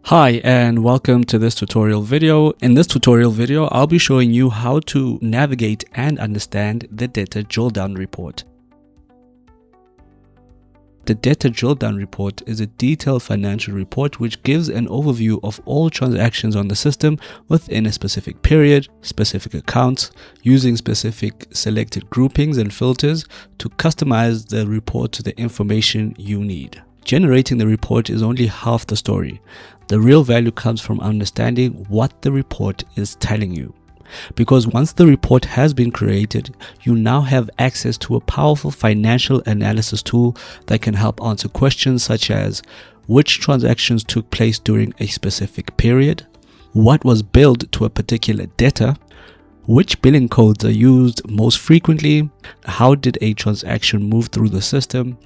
Hi and welcome to this tutorial video. In this tutorial video, I'll be showing you how to navigate and understand the Debtor Drilldown Report. The Debtor Drilldown Report is a detailed financial report which gives an overview of all transactions on the system within a specific period, specific accounts, using specific selected groupings and filters to customize the report to the information you need. Generating the report is only half the story. The real value comes from understanding what the report is telling you. Because once the report has been created, you now have access to a powerful financial analysis tool that can help answer questions such as which transactions took place during a specific period, what was billed to a particular debtor, which billing codes are used most frequently, how did a transaction move through the system,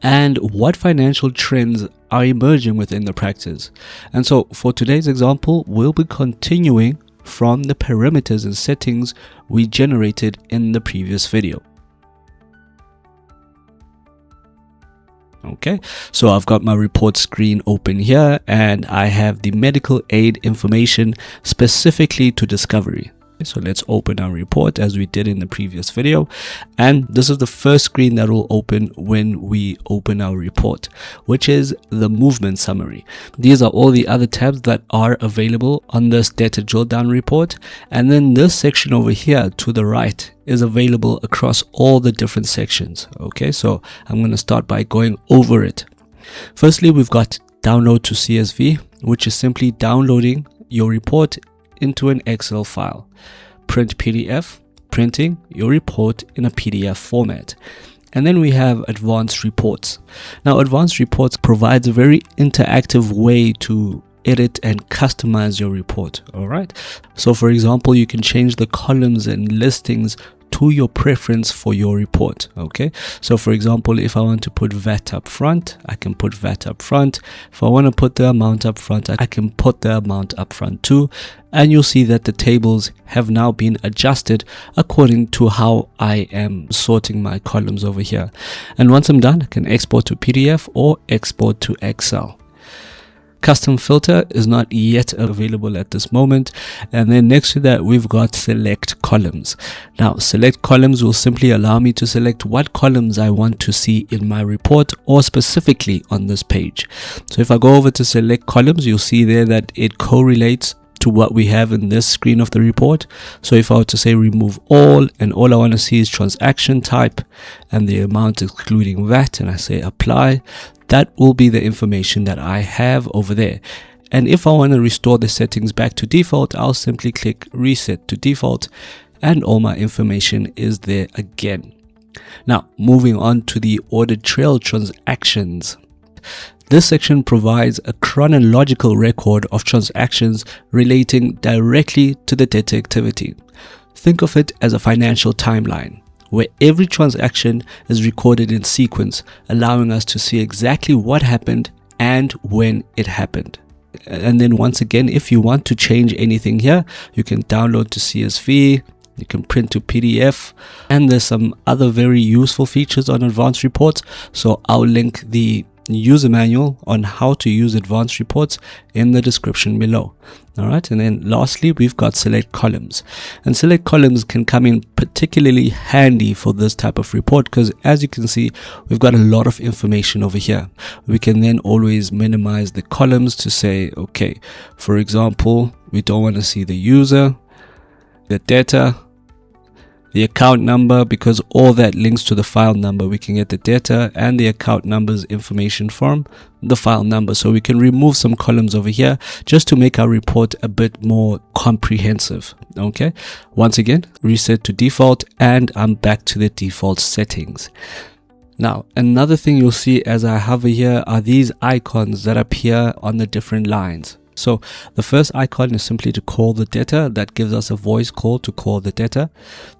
and what financial trends are emerging within the practice. And so for today's example, we'll be continuing from the parameters and settings we generated in the previous video. Okay, so I've got my report screen open here and I have the medical aid information specifically to discovery. So let's open our report as we did in the previous video, and this is the first screen that will open when we open our report, which is the movement summary. These are all the other tabs that are available on this Debtor Drilldown report, and then this section over here to the right is available across all the different sections. Okay, so I'm going to start by going over it. Firstly, we've got download to CSV, which is simply downloading your report into an Excel file. Print PDF, printing your report in a PDF format. And then we have advanced reports. Now, advanced reports provides a very interactive way to edit and customize your report. All right. So for example, you can change the columns and listings to your preference for your report. Okay, so for example, if I want to put VAT up front, I can put VAT up front. If I want to put the amount up front, I can put the amount up front too. And you'll see that the tables have now been adjusted according to how I am sorting my columns over here. And once I'm done, I can export to PDF or export to Excel. Custom filter is not yet available at this moment, and then next to that we've got select columns. Now select columns will simply allow me to select what columns I want to see in my report or specifically on this page. So if I go over to select columns, you'll see there that it correlates to what we have in this screen of the report. So if I were to say remove all, and all I want to see is transaction type and the amount excluding VAT, and I say apply, that will be the information that I have over there. And if I want to restore the settings back to default, I'll simply click reset to default and all my information is there again. Now moving on to the audit trail transactions. This section provides a chronological record of transactions relating directly to the debtor activity. Think of it as a financial timeline, where every transaction is recorded in sequence, allowing us to see exactly what happened and when it happened. And then once again, if you want to change anything here, you can download to CSV, you can print to PDF, and there's some other very useful features on advanced reports. So I'll link the user manual on how to use advanced reports in the description below. All right, and then lastly we've got select columns, and select columns can come in particularly handy for this type of report because as you can see, we've got a lot of information over here. We can then always minimize the columns to say, okay, for example, we don't want to see the user, the debtor, the account number, because all that links to the file number. We can get the debtor and the account numbers information from the file number. So we can remove some columns over here just to make our report a bit more comprehensive. Okay, once again, reset to default and I'm back to the default settings. Now, another thing you'll see as I hover here are these icons that appear on the different lines. So the first icon is simply to call the debtor. That gives us a voice call to call the debtor.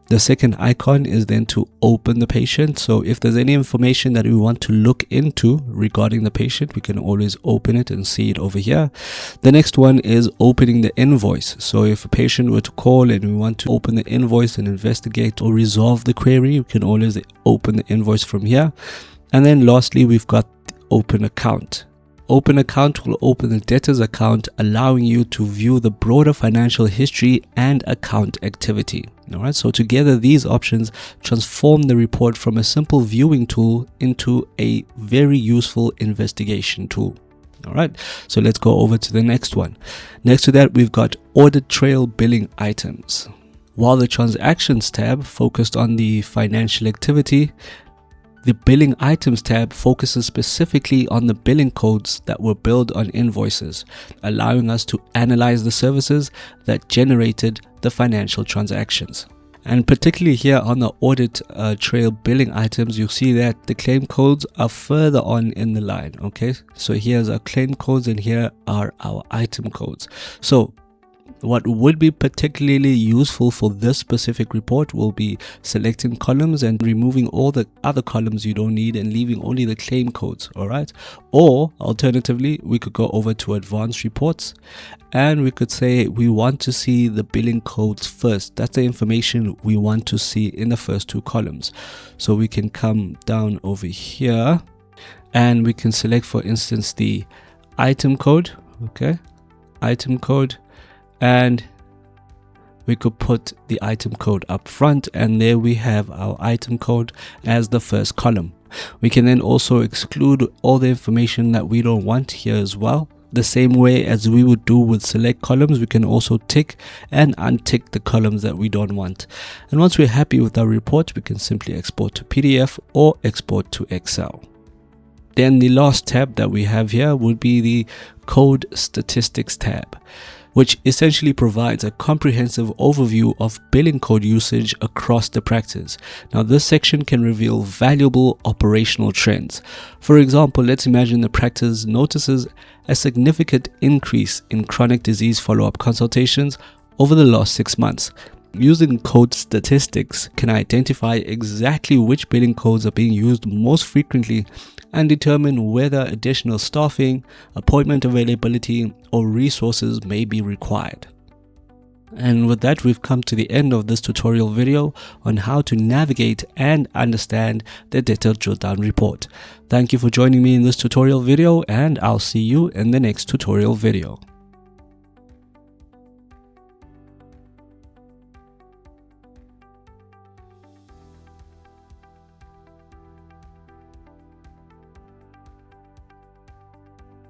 The second icon is then to open the patient. So if there's any information that we want to look into regarding the patient, we can always open it and see it over here. The next one is opening the invoice. So if a patient were to call and we want to open the invoice and investigate or resolve the query, we can always open the invoice from here. And then lastly, we've got the open account. Open account will open the debtor's account, allowing you to view the broader financial history and account activity. Alright, so together these options transform the report from a simple viewing tool into a very useful investigation tool. Alright, so let's go over to the next one. Next to that, we've got audit trail billing items. While the transactions tab focused on the financial activity, the billing items tab focuses specifically on the billing codes that were billed on invoices, allowing us to analyze the services that generated the financial transactions. And particularly here on the audit trail billing items, you see that the claim codes are further on in the line. Okay, so here's our claim codes and here are our item codes. So what would be particularly useful for this specific report will be selecting columns and removing all the other columns you don't need and leaving only the claim codes. All right, or alternatively, we could go over to advanced reports and we could say we want to see the billing codes first. That's the information we want to see in the first two columns. So we can come down over here and we can select, for instance, the item code. Okay, item code. And we could put the item code up front, and there we have our item code as the first column. We can then also exclude all the information that we don't want here as well. The same way as we would do with select columns, we can also tick and untick the columns that we don't want. And once we're happy with our report, we can simply export to PDF or export to Excel. Then the last tab that we have here would be the Code Statistics tab, which essentially provides a comprehensive overview of billing code usage across the practice. Now, this section can reveal valuable operational trends. For example, let's imagine the practice notices a significant increase in chronic disease follow-up consultations over the last 6 months. Using code statistics can identify exactly which billing codes are being used most frequently and determine whether additional staffing, appointment availability, or resources may be required. And with that, we've come to the end of this tutorial video on how to navigate and understand the Debtor Drilldown Report. Thank you for joining me in this tutorial video, and I'll see you in the next tutorial video.